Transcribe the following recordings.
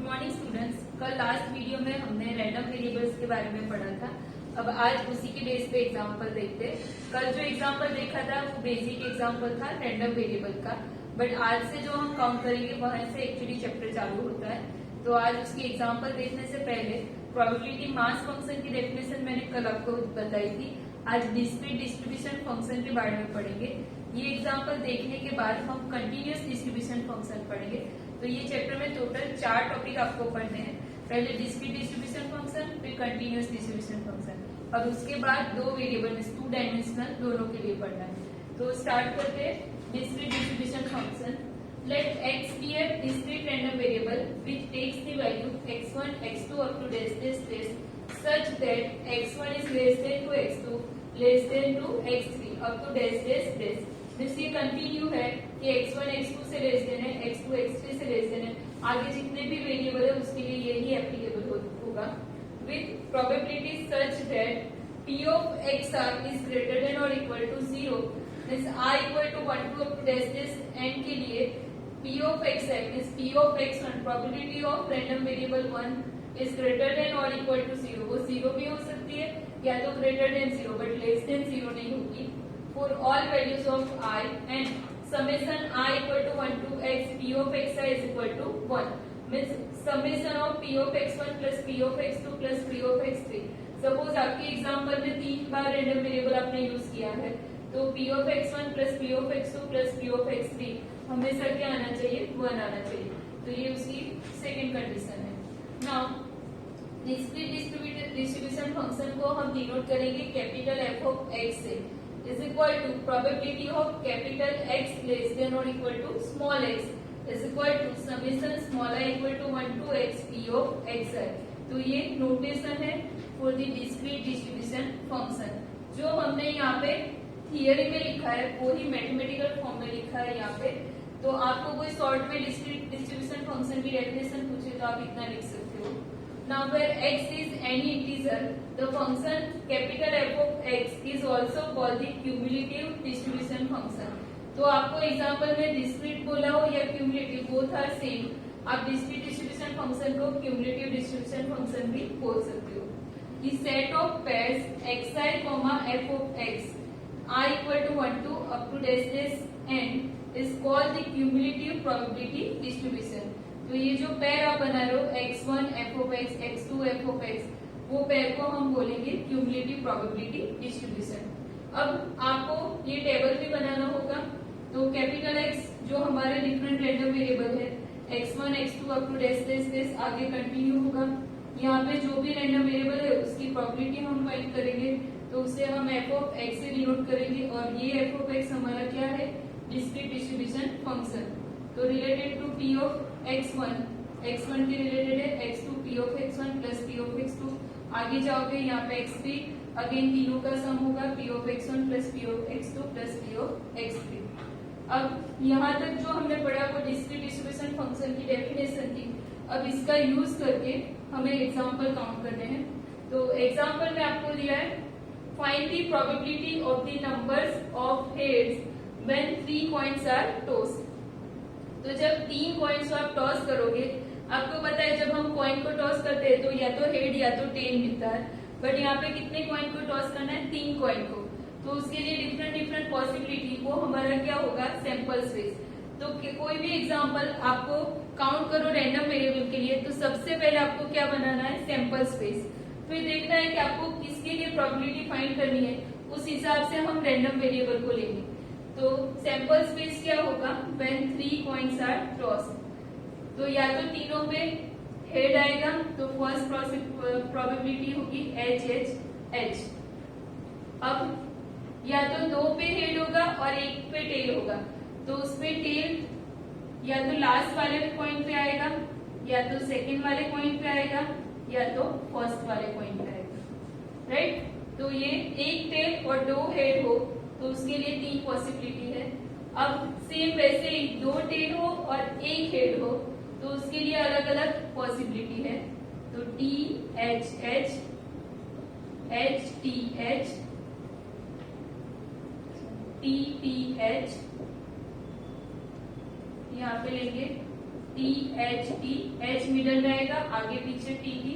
Morning students. कल last video में हमने रैंडम वेरिएबल्स के बारे में पढ़ा था। अब आज उसी के बेस पे एग्जांपल देखते हैं। कल जो एग्जांपल देखा था वो बेसिक एग्जांपल था रैंडम वेरिएबल का, बट आज से जो हम काउंट करेंगे वहां से एक्चुअली चैप्टर चालू होता है। तो आज उसकी एग्जांपल देखने से पहले प्रोबेबिलिटी मास फंक्शन की डेफिनेशन मैंने कल आपको बताई थी। आज डिस्क्रीट डिस्ट्रीब्यूशन फंक्शन के बारे में पढ़ेंगे। ये एग्जांपल देखने के बाद हम कंटिन्यूअस डिस्ट्रीब्यूशन फंक्शन पढ़ेंगे। तो ये चैप्टर में टोटल 4 टॉपिक आपको पढ़ने हैं। पहले डिस्क्रीट डिस्ट्रीब्यूशन फंक्शन, फिर कंटिन्यूअस डिस्ट्रीब्यूशन फंक्शन और उसके बाद 2 वेरिएबल 2 डायमेंशनल दोनों के लिए पढ़ना है। तो स्टार्ट करते हैं discrete distribution function. Let x be a discrete random variable which takes the value x1, x2 up to dash such that x1 is less than to x2 less than to x3 up to dash. जिस ये continue है कि x1 x2 से less than है, x2 x3 से less than है, आगे जितने भी वेरिएबल है उसके लिए यही एप्लीकेबल होगा। With probability such that p of xr is greater than or equal to 0, means r equal to 1 to up to dash n के लिए p of x is p of x1 probability of random variable 1 is greater than or equal to 0। वो 0 भी हो सकती है या तो greater than 0 but less than 0 नहीं होगी। For all values of I and summation I equal to 1 to x p of xi is equal to 1 means summation of p of x1 plus p of x2 plus p of x3। Suppose आपके example में 3 बार random variable आपने use किया है तो p of x1 plus p of x2 plus p of x3 हमेशा क्या आना चाहिए, 1 आना चाहिए। तो ये उसकी सेकेंड कंडीशन है। नाउ डिस्क्रीट डिस्ट्रीब्यूशन फंक्शन को हम डिनोट करेंगे कैपिटल F ऑफ x से is equal to probability of capital X less than और equal to small x is equal to summation small i equal to 1 to x p of xi। तो ये notation है for the discrete distribution function. जो हमने यहाँ पे theory में लिखा है वो ही मैथमेटिकल फॉर्म में लिखा है यहाँ पे। तो आपको कोई शॉर्ट में डिस्क्रीट डिस्ट्रीब्यूशन फंक्शन की डेफिनेशन पूछे तो आप इतना लिख सकते हो। Now where x is any integer the function capital F of x is also called the cumulative distribution function. तो आपको एग्जांपल में डिस्क्रीट बोला हो या क्यूमुलेटिव बोथ आर सेम, आप डिस्क्रीट डिस्ट्रीब्यूशन फंक्शन को क्यूमुलेटिव डिस्ट्रीब्यूशन फंक्शन भी बोल सकते हो। The set of pairs xi, f of x I equal to 1 to up to dash n is called the cumulative probability distribution। तो ये जो pair आप बना रहे हो x1 f of x, x2 f of x, वो pair को हम बोलेंगे क्यूमुलेटिव प्रोबेबिलिटी डिस्ट्रीब्यूशन। अब आपको ये टेबल भी बनाना होगा। तो कैपिटल X जो हमारे डिफरेंट रैंडम वेरिएबल है x1 x2 up to dash आगे कंटिन्यू होगा। यहाँ पे जो भी रैंडम वेरिएबल है उसकी प्रोबेबिलिटी हम फाइंड करेंगे तो उसे हम f ऑफ x से डिनोट करेंगे और ये f ऑफ x हमारा क्या है, डिस्क्रीट डिस्ट्रीब्यूशन फंक्शन। तो related to p of x1 के रिलेटेड है x2 p of x1 plus p of x2। आगे जाओगे यहाँ पे x3 अगेन तीनों का सम होगा p of x1 plus p of x2 plus p of x3। अब यहाँ तक जो हमने पढ़ा वो डिस्क्रीट डिस्ट्रीब्यूशन फंक्शन की डेफिनेशन थी। अब इसका यूज करके हमें एग्जाम्पल काउंट करने हैं। तो एग्जाम्पल में आपको दिया है find the probability of the numbers of heads when 3 coins are tossed। तो जब 3 coins को आप टॉस करोगे, आपको पता है जब हम कॉइन को टॉस करते हैं तो या तो हेड या तो टेल मिलता है, बट यहाँ पे कितने कॉइन को टॉस करना है, 3 कॉइन को। तो उसके लिए डिफरेंट पॉसिबिलिटी, वो हमारा क्या होगा, सैंपल स्पेस। तो कोई भी एग्जाम्पल आपको काउंट करो रैंडम वेरिएबल के लिए तो सबसे पहले आपको क्या बनाना है, सैंपल स्पेस। फिर देखना है कि आपको किसके लिए प्रोबेबिलिटी फाइंड करनी है, उस हिसाब से हम रैंडम वेरिएबल को लेंगे। तो सैंपल स्पेस क्या होगा, व्हेन 3 कॉइन्स आर टॉस्ड। तो या तो तीनों पे हेड आएगा तो फर्स्ट प्रोबेबिलिटी होगी H। अब या तो 2 पे हेड होगा और 1 पे टेल होगा तो उसपे टेल या तो लास्ट वाले पॉइंट पे आएगा या तो सेकेंड वाले पॉइंट पे आएगा या तो फर्स्ट वाले पॉइंट पे आएगा, राइट। तो ये 1 टेल और 2 हेड हो तो उसके लिए 3 पॉसिबिलिटी है। अब सेम वैसे ही 2 टेल हो और 1 हेड हो तो उसके लिए अलग अलग पॉसिबिलिटी है। तो THH, HTH, TTH यहाँ पे लेंगे T H T, H middle रहेगा, आगे पीछे टी की।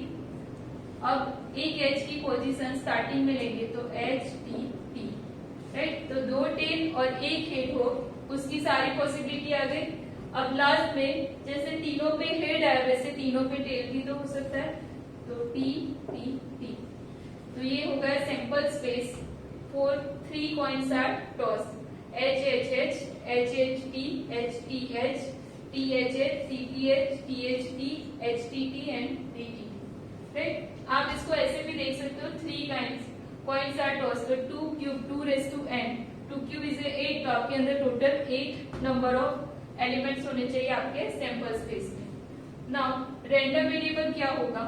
अब एक एच की पोजीशन स्टार्टिंग में लेंगे तो एच टी टी, राइट। तो दो टेल और एक हेड हो, उसकी सारी पॉसिबिलिटी आ गई। अब लास्ट में जैसे तीनों पे हेड आया वैसे तीनों पे टेल भी तो हो सकता है, तो टी टी टी। तो ये हो गया sample space for 3 coins are toss, H H H, H H T, H T H, T H H, T T H, T H T, H T T and T T, right. आप इसको ऐसे भी देख सकते हो, 3 kinds coins are toss, तो 2 cube, 2 raise to n, 2 cube is 8, तो आपके अंदर टोटल 8 नंबर ऑफ एलिमेंट्स होने चाहिए आपके सैंपल स्पेस में। नाउ रैंडम वेरिएबल क्या होगा,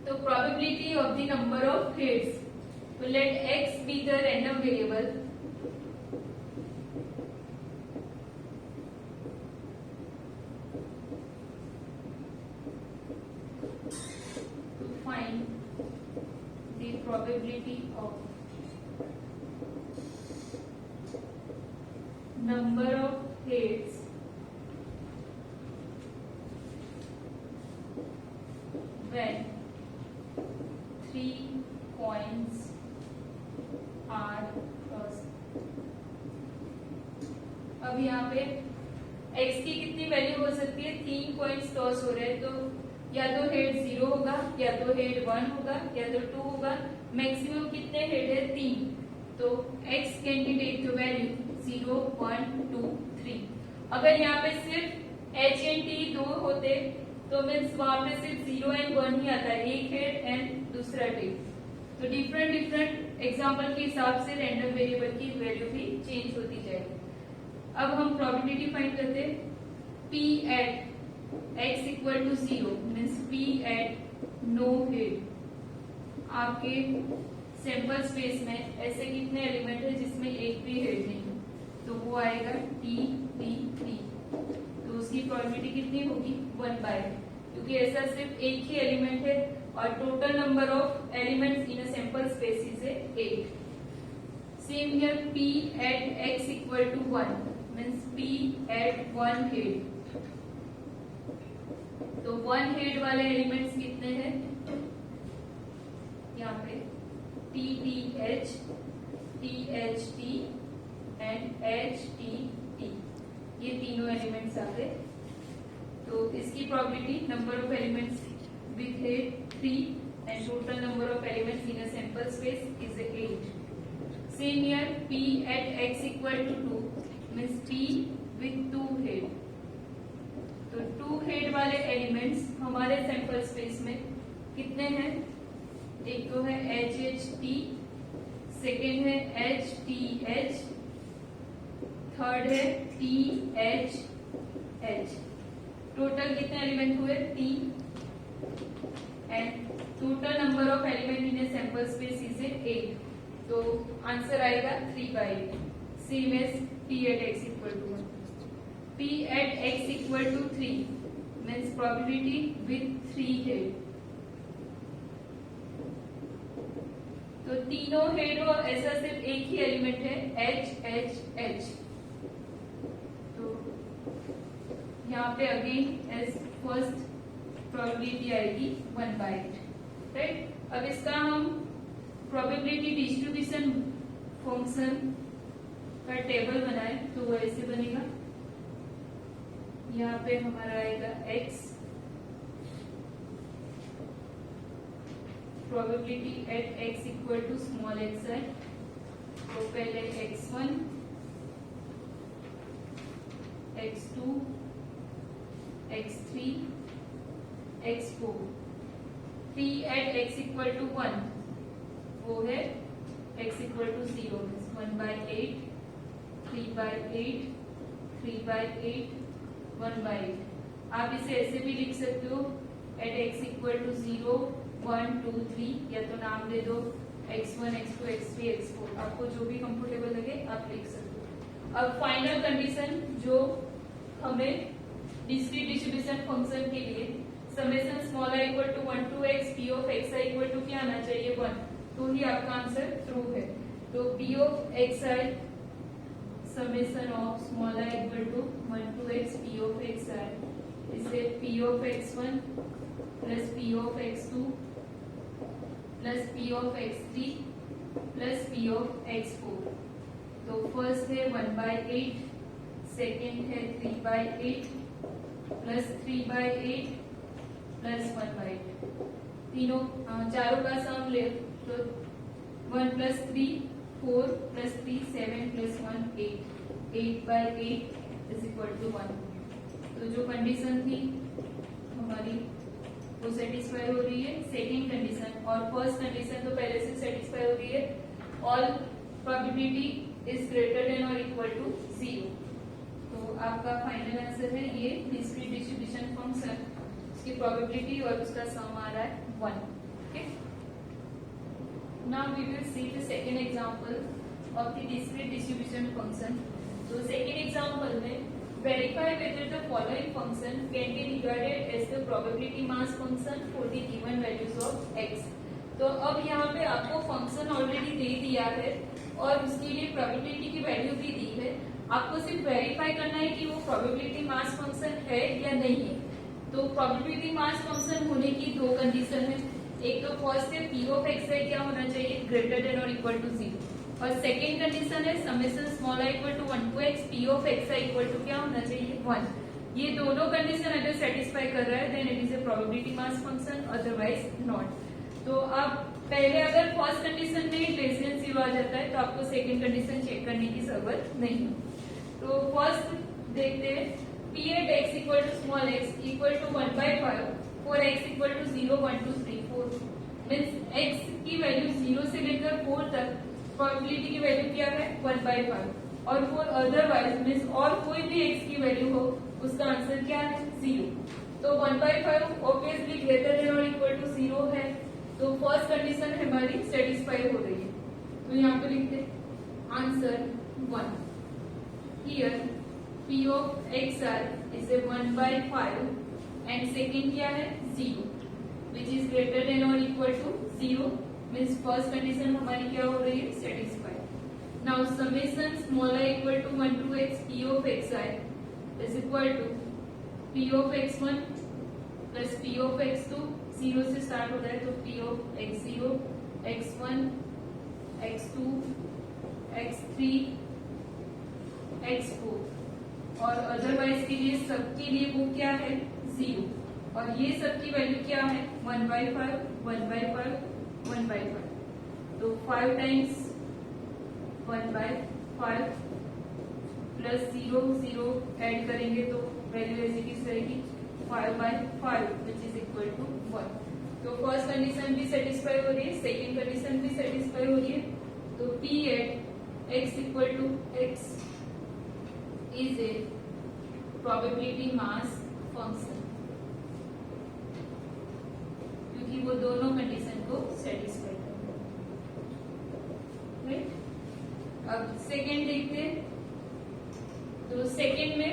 तो probability of the number of heads, तो let x be the random variable, to find the probability of number of heads when 3 coins are tossed। अब यहाँ पे x की कितनी वैल्यू हो सकती है, 3 कॉइन्स टॉस हो रहे हैं, तो या तो हेड 0 होगा, या तो हेड 1 होगा, या तो 2 होगा। मैक्सिमम कितने हेड है, 3, तो x can be take the value 0 1 2 3। अगर यहाँ पे सिर्फ h एंड t 2 होते तो मीन्स वहां पे सिर्फ 0 एंड 1 ही आता है, एक हेड एंड दूसरा टेल। तो डिफरेंट डिफरेंट एग्जाम्पल के हिसाब से रैंडम वेरिएबल की वैल्यू भी चेंज होती जाएगी। अब हम प्रोबेबिलिटी फाइंड करते हैं, p at x equal to 0 means p at no head. आपके सैंपल स्पेस में ऐसे कितने एलिमेंट है जिसमें एक भी हेड नहीं है, तो वो आएगा t t t, तो उसकी प्रोबेबिलिटी कितनी होगी 1/, क्योंकि ऐसा सिर्फ एक ही एलिमेंट है और total number of elements in a sample space is 8। Same here p at x equal to 1 means p at 1 head, तो 1 हेड वाले एलिमेंट्स कितने हैं, यहाँ पे T T H, T H T and H T T, ये तीनों elements आ गए। तो इसकी probability number of elements with head 3 and total number of elements in a sample space is 8। Same here p at x equal to 2 means p with 2 head, तो 2 head वाले elements हमारे sample space में कितने हैं, एक तो है H H T, second है एच टी एच, थर्ड है टी एच एच। टोटल कितने एलिमेंट हुए, 3, and total number of element in a sample space is 8, तो आंसर आएगा 3/8, same as p at x equal to 1। p at x equal to 3 means probability with 3 head, तो तीनों head हो, ऐसा सिर्फ एक ही एलिमेंट है h h h, तो यहाँ पे अगेन एज फर्स्ट प्रोबेबिलिटी आएगी 1/8, राइट। अब इसका हम प्रोबेबिलिटी डिस्ट्रीब्यूशन फंक्शन का टेबल बनाए तो वो ऐसे बनेगा, यहाँ पे हमारा आएगा x, probability at x equal to small x है, तो पहले x1, x2, x3, x4, p at x equal to 1 वो है x इक्वल टू 0 1/8, 3/8, 3/8, 1/8। आप इसे ऐसे भी लिख सकते हो, एट x इक्वल टू 0 1 2 3, या तो नाम दे दो x1 x2 x3 x4, आपको जो भी कंफर्टेबल लगे आप लिख सकते हो। अब फाइनल कंडीशन जो हमें डिस्क्रीट डिस्ट्रीब्यूशन फंक्शन के लिए summation small i equal to 1 to x p of xi equal to क्या आना चाहिए 1, तो ही आपका आंसर ट्रू है। तो p of xi summation of small i equal to 1 to x p of xi इसे p of x1 plus p of x2 plus p of x3 plus p of x4। तो first है 1/8, second है 3/8 plus 3/8 plus 1/8। तीनों चारों का सम ले तो 1 plus 3 4 plus 3 7 plus 1 8 8/8 is equal to 1। तो जो कंडीशन थी हमारी वो सेटिस्फाई हो रही है। सेकेंड कंडीशन और फर्स्ट कंडीशन तो पहले से सेटिस्फाई हो रही है। All probability is greater than और इक्वल टू 0। तो आपका फाइनल आंसर है ये डिस्क्रीट डिस्ट्रीब्यूशन फंक्शन, उसकी प्रोबेबिलिटी और उसका सम आ रहा है 1। Okay, now we will see the second example of the discrete distribution function. तो सेकंड एग्जांपल में verify whether the following function can be regarded as the probability mass function for the given values of x। तो अब यहाँ पे आपको function already दे दिया है और उसके लिए प्रोबेबिलिटी की वैल्यू भी दी है। आपको सिर्फ वेरीफाई करना है कि वो प्रोबेबिलिटी मास फंक्शन है या नहीं है। तो प्रोबेबिलिटी मास फंक्शन होने की दो कंडीशन है। एक तो फर्स्ट है p ऑफ xi क्या होना चाहिए, ग्रेटर देन और इक्वल टू 0। और सेकेंड कंडीशन है summation small i equal to 1 to x p of xi equal to क्या होना चाहिए 1। ये दोनों कंडीशन अगर सेटिस्फाई कर रहा है then it is a probability mass function, otherwise not. तो आप पहले अगर फर्स्ट कंडीशन में लेस देन 0 आ जाता है तो आपको सेकेंड कंडीशन चेक करने की जरूरत नहीं है। तो फर्स्ट देखते हैं p at x equal to small x equal to 1/5 for x equal to 0 1 2 3 4 means x की वैल्यू 0 से लेकर 4 तक प्रोबेबिलिटी की वैल्यू क्या है 1/5 और फॉर अदरवाइज मीन्स और कोई भी x की वैल्यू हो उसका आंसर क्या है 0। तो 1/5 ऑब्वियसली ग्रेटर देन और इक्वल टू 0 है। तो फर्स्ट कंडीशन हमारी सेटिस्फाई हो रही है। तो यहाँ पे लिखते answer 1। Here p of xi is a 1/5 and second क्या है 0 which is greater than or equal to 0 means first condition हमारी क्या हो रही है satisfied। Now summation small I equal to 1 to x p of xi is equal to p of x1 plus p of x2 0 से start होता है तो p of x0 x1 x2 x3 x4 और अदरवाइज के लिए सबके लिए वो क्या है 0 और ये सबकी वैल्यू क्या है 1/5 1/5 1/5। तो 5 टाइम्स 1/5 प्लस 0 0 ऐड करेंगे तो वैल्यू ऐसी की रहेगी 5/5 विच इज इक्वल टू 1। तो फर्स्ट कंडीशन भी सेटिस्फाई हो रही है, सेकेंड कंडीशन भी सेटिस्फाई हो रही है। तो p at x equal to x is a probability mass function क्योंकि वो दोनों कंडीशन को सेटिस्फाई करते हैं। राइट, अब सेकेंड देखते हैं। तो सेकेंड में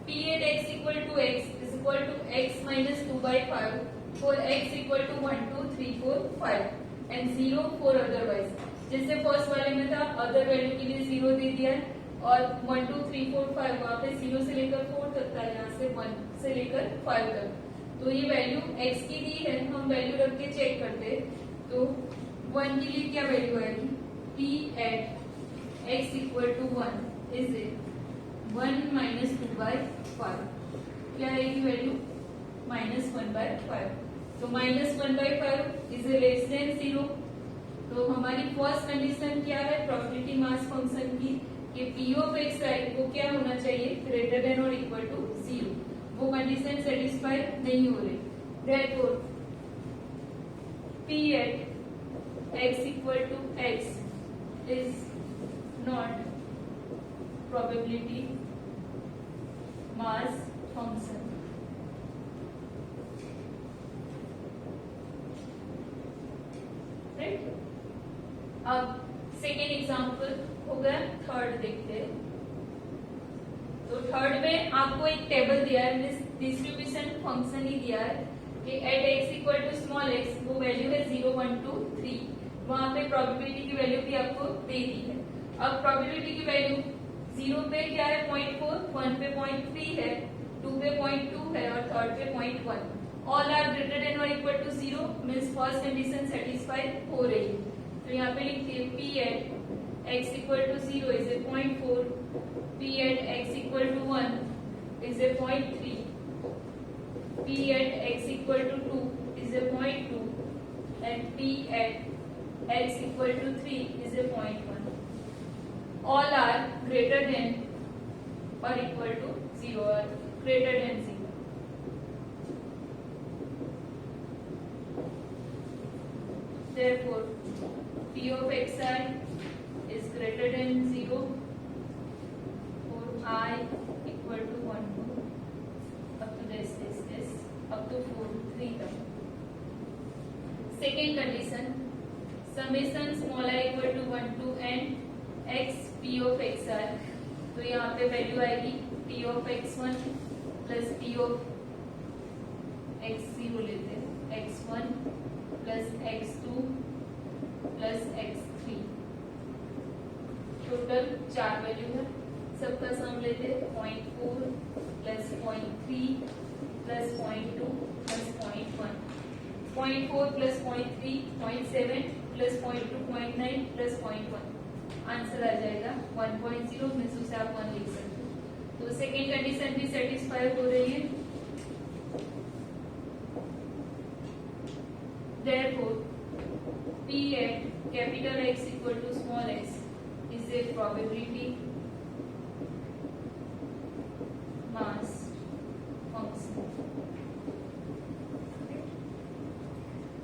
p at x equal to x is equal to x minus 2/5 for x equal to 1 2 3 4 5 and 0 for otherwise. जैसे फर्स्ट वाले में था अदर वैल्यू के लिए 0 दे दिया है और 1 2 3 4 5 वहां पे 0 से लेकर 4 तक था, यहाँ से 1 से लेकर 5 तक। तो ये वैल्यू x की दी है, हम वैल्यू रख के चेक करते तो 1 के लिए क्या वैल्यू आएगी p at x equal to 1 is 1 minus 2/5 क्या आएगी वैल्यू -1/5। तो -1/5 इज लेस देन 0। तो हमारी फर्स्ट कंडीशन क्या है प्रोबेबिलिटी मास फंक्शन की कि p of xi वो क्या होना चाहिए ग्रेटर देन और इक्वल टू 0। वो कंडीशन सेटिस्फाई नहीं हो रही, therefore p at x equal to x is not probability mass function. Right, अब सेकेंड एग्जाम्पल हो गया, थर्ड देखते हैं। तो थर्ड में आपको एक टेबल दिया है, डिस्ट्रीब्यूशन फंक्शन ही दिया है कि at x equal to small x वो वैल्यू है 0 1 2 3। वहां पे प्रोबेबिलिटी की वैल्यू भी आपको दे दी है। अब प्रोबेबिलिटी की वैल्यू 0 पे क्या है 0.4, 1 पे 0.3 है, 2 पे 0.2 है और थर्ड पे 0.1. ऑल आर ग्रेटर देन और equal to 0 means first condition satisfy हो रही है. तो यहाँ पे लिखिए p at x equal to 0 is a 0.4, p at x equal to 1 is a 0.3, p at x equal to 2 is a 0.2 and p at x equal to 3 is a 0.1. All are greater than or equal to 0 or greater than 0. Therefore, p of xi is greater than 0 for I equal to 1 to up to this up to 4 3 तक. Second condition, summation small I equal to 1 to n x p of xi. तो यहाँ पे value आएगी p of x1 plus p of x0 लेते हैं x1 plus x2 plus x3. Total 4 value है, सबका सम लेते हैं 0.4 plus 0.3 plus 0.2 plus 0.1. 0.4 plus 0.3 0.7 plus 0.2 0.9 plus 0.1. Answer आ जाएगा 1.0 में से आप 1 लिख सकते हो. तो सेकेंड कंडीशन भी सेटिस्फाई हो रही है. Therefore, p at capital X equal to small x is a probability mass function.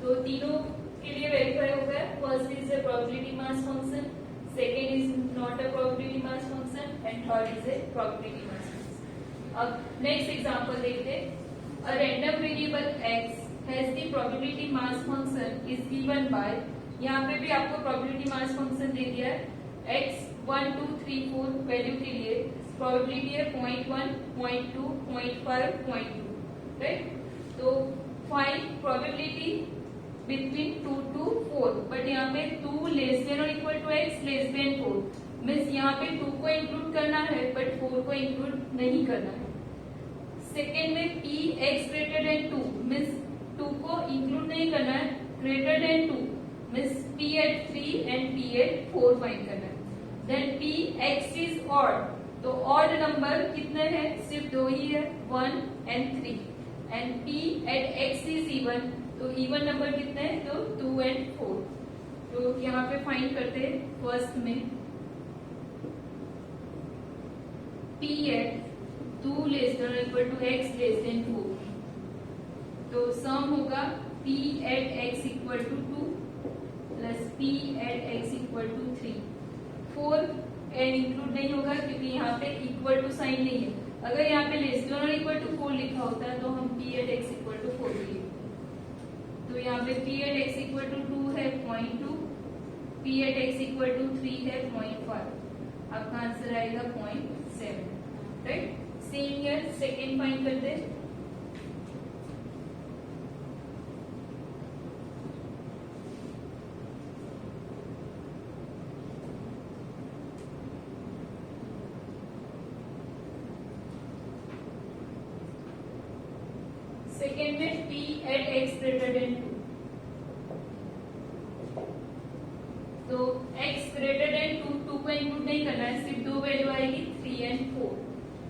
तो तीनों के लिए वेरीफाई हो गया. First is a probability mass function, second is not a probability mass function and third is a probability mass function. अब next example देखते हैं. A random variable x has the probability mass function is given by, यहाँ पे भी आपको probability mass function दे दिया है. x 1 2 3 4 value के लिए probability है 0.1 0.2 0.5 0.2, राइट. तो find probability between 2 to 4, but यहाँ पे 2 लेस देन और equal to x less than 4 means यहाँ पे 2 को इंक्लूड करना है बट 4 को इंक्लूड नहीं करना है. सेकेंड में p x greater than 2 means 2 को इंक्लूड नहीं करना है, greater than 2 means p at 3 and p at 4 find करना है. Then p x is odd, तो ऑड नंबर कितने हैं, सिर्फ 2 ही है 1 and 3. And p at x is even, तो इवन नंबर कितने हैं, तो 2 एंड 4. तो यहाँ पे फाइंड करते हैं. फर्स्ट में p at 2 less than equal to x less than 4, तो सम होगा p at x equal to 2 plus p at x equal to 3. 4 and include नहीं होगा क्योंकि यहाँ पे इक्वल टू साइन नहीं है. अगर यहाँ पे लेस देन और इक्वल टू 4 लिखा होता है तो हम p at x equal to 4 लिखते. तो यहाँ पे p at x equal to 2 है 0.2, p at x equal to 3 है 0.5. आपका आंसर आएगा 0.7, right. Same here second find करते हैं. सेकेंड में p at x greater than 2, तो x ग्रेटर देन 2, 2 को इंक्लूड नहीं करना है, सिर्फ 2 वैल्यू आएगी 3 एंड 4.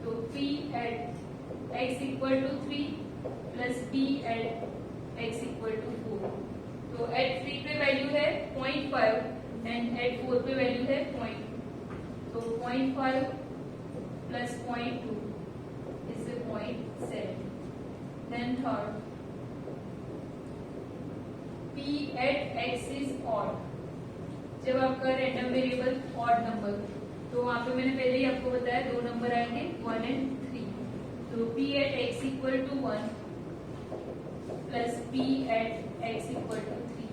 तो p at x equal to 3 plus p at x equal to 4. तो at 3 पे वैल्यू है 0.5 एंड at 4 पे वैल्यू है 0.2. तो 0.5 plus 0.2 is 0.7. Then third, p at x is odd. जब आपका रैंडम वेरिएबल ऑड नंबर, तो वहां पे मैंने पहले ही आपको बताया 2 नंबर आएंगे 1 एंड 3. तो p at x equal to 1 plus p at x equal to 3.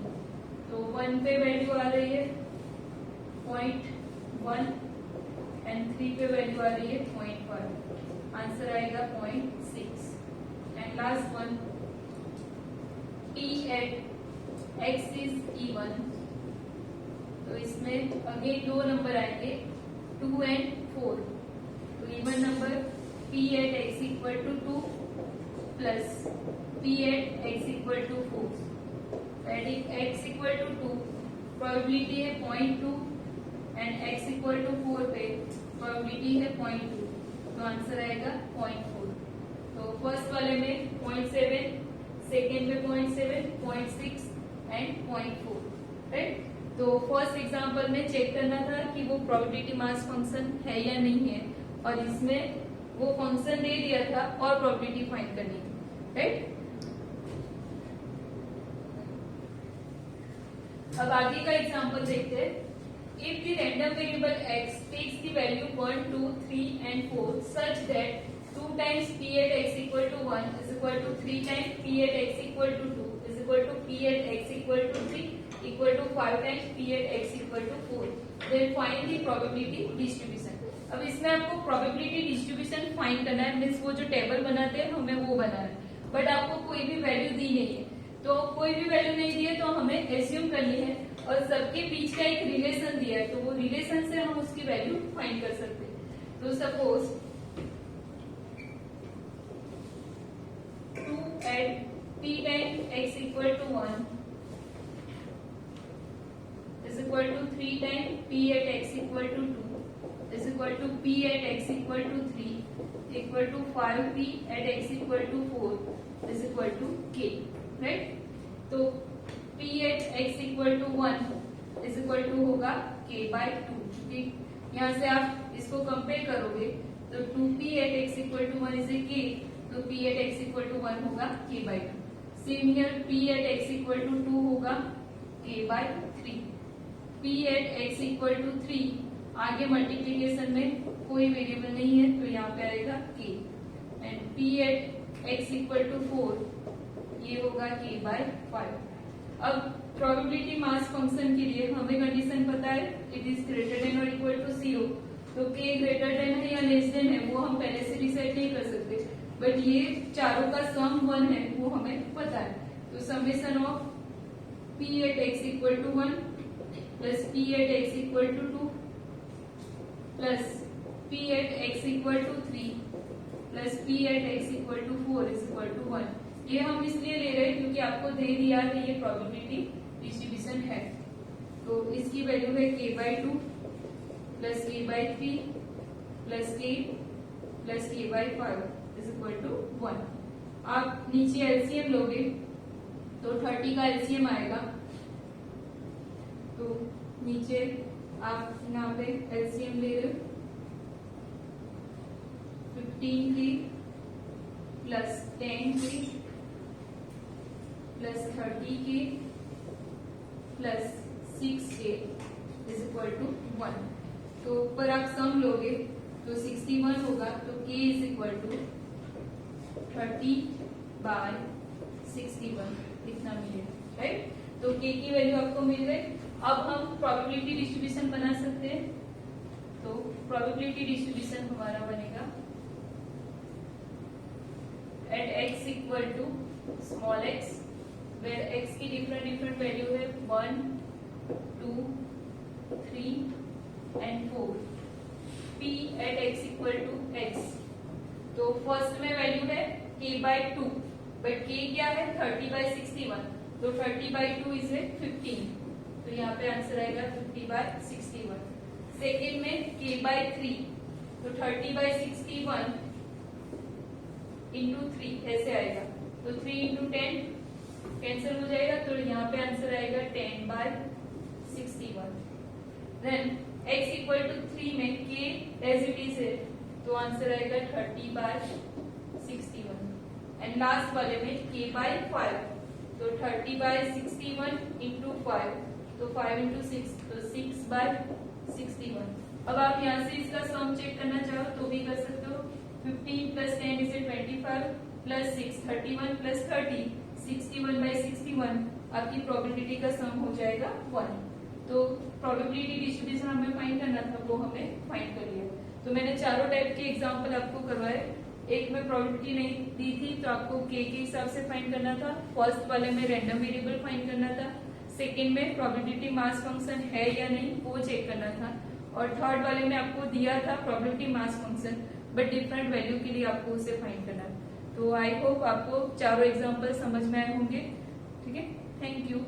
तो 1 पे वैल्यू आ रही है 0.1 एंड 3 पे वैल्यू आ रही है 0.5. आंसर आएगा 0.6. And last one, p at x is even. तो इसमें अगेन 2 नंबर आएंगे 2 एंड 4. तो even number p at x equal to 2 plus p at x equal to 4। Adding x equal to 2 probability है 0.2 and x equal to 4 पे probability है 0.2, तो answer आएगा 0.4। तो फर्स्ट वाले में 0.7, सेकेंड में 0.7, 0.6 एंड 0.4, राइट। तो फर्स्ट एग्जांपल में चेक करना था कि वो प्रोबेबिलिटी मास फंक्शन है या नहीं है, और इसमें वो फंक्शन दे दिया था और प्रोबेबिलिटी फाइंड करनी थी, राइट। अब आगे का एग्जांपल देखते हैं। If the random variable x takes the value 1, 2, 3 and 4 such that 2 times p at x equal to 1 is equal to 3 times p at x equal to 2 is equal to p at x equal to 3 equal to 5 times p at x equal to 4, then find the probability distribution। अब इसमें आपको probability distribution find करना है, means वो जो table बनाते हैं हमें वो बनाना है, बट आपको कोई भी वैल्यू दी नहीं है। तो कोई भी वैल्यू नहीं दी है तो हमें एज्यूम करनी है, और सबके बीच का एक रिलेशन दिया है, तो वो रिलेशन से हम उसकी वैल्यू फाइंड कर सकते हैं। तो suppose 2 at p time x equal to 1 is equal to 3 time p at x equal to 2 is equal to p at x equal to 3 equal to 5p at x equal to 4 is equal to k, right. तो p at x equal to 1 is equal to होगा k by 2, क्योंकि यहाँ से आप इसको compare करोगे तो 2p at x equal to 1 is a k, तो p at x equal to 1 होगा k by 2। Same here p at x equal to 2 होगा k by 3। p at x equal to 3, आगे मल्टीप्लीकेशन में कोई variable नहीं है तो यहाँ पे आएगा k, and p at x equal to 4 ये होगा k बाई 5। अब प्रोबेबिलिटी मास फंक्शन के लिए हमें कंडीशन पता है, इट इज ग्रेटर देन और इक्वल टू 0, तो k ग्रेटर देन है या लेस देन है वो हम पहले से डिसाइड नहीं कर सकते, बट ये चारों का सम 1 है वो हमें पता है। तो summation of p at x equal to 1 plus p at x equal to 2 plus p at x equal to 3 plus p at x equal to 4 is equal to 1। ये हम इसलिए ले रहे हैं क्योंकि आपको दे दिया कि ये प्रोबेबिलिटी डिस्ट्रीब्यूशन है। तो इसकी वैल्यू है k by 2 plus k by 3 plus k by 5 is equal to 1। आप नीचे एलसीएम लोगे तो 30 का एलसीएम आएगा, तो नीचे आप यहाँ पे एलसीएम ले रहे हो 15k plus 10k plus 30k plus 6k is equal to 1। तो ऊपर आप सम लोगे तो 61 होगा, तो k is equal to 30 by 61 इतना मिलेगा, राइट। तो k की वैल्यू आपको मिल गई। अब हम प्रोबेबिलिटी डिस्ट्रीब्यूशन बना सकते हैं। तो प्रोबेबिलिटी डिस्ट्रीब्यूशन हमारा बनेगा at x equal to small x, where x की डिफरेंट वैल्यू है 1, 2, 3 and 4। p at x equal to x, तो फर्स्ट में वैल्यू है k बाई 2, बट k क्या है 30 बाई 61, तो 30 बाई 2 इज 15, तो यहाँ पे आंसर आएगा 50 बाई 61। सेकेंड में k बाई 3, तो 30 बाई 61 इंटू 3 ऐसे आएगा, तो 3 इंटू 10 कैंसिल हो जाएगा, तो यहाँ पे आंसर आएगा 10 by 61। Then x equal to 3 में k एज इट इज है, तो आंसर आएगा 30 बाय 61। एंड लास्ट वाले में k बाय 5, तो 30 बाय 61 इंटू 5, तो 5 इंटू 6, तो 6 बाय 61। अब आप यहाँ से इसका सम चेक करना चाहो तो भी कर सकते हो। 15 plus 10 is 25 plus 6 31 plus 30 61 by 61, आपकी प्रोबेबिलिटी का सम हो जाएगा 1। तो प्रोबेबिलिटी डिस्ट्रीब्यूशन हमें फाइंड करना था, वो हमने फाइंड कर लिया। तो मैंने चारों टाइप के एग्जांपल आपको करवाए। एक में प्रोबेबिलिटी नहीं दी थी तो आपको k के हिसाब से फाइंड करना था, फर्स्ट वाले में रैंडम वेरिएबल फाइंड करना था, सेकेंड में प्रोबेबिलिटी मास फंक्शन है या नहीं वो चेक करना था, और थर्ड वाले में आपको दिया था probability mass function, but different value के लिए आपको उसे फाइंड करना है। तो आई होप आपको चारों एग्जाम्पल समझ में आए होंगे। ठीक है, थैंक यू।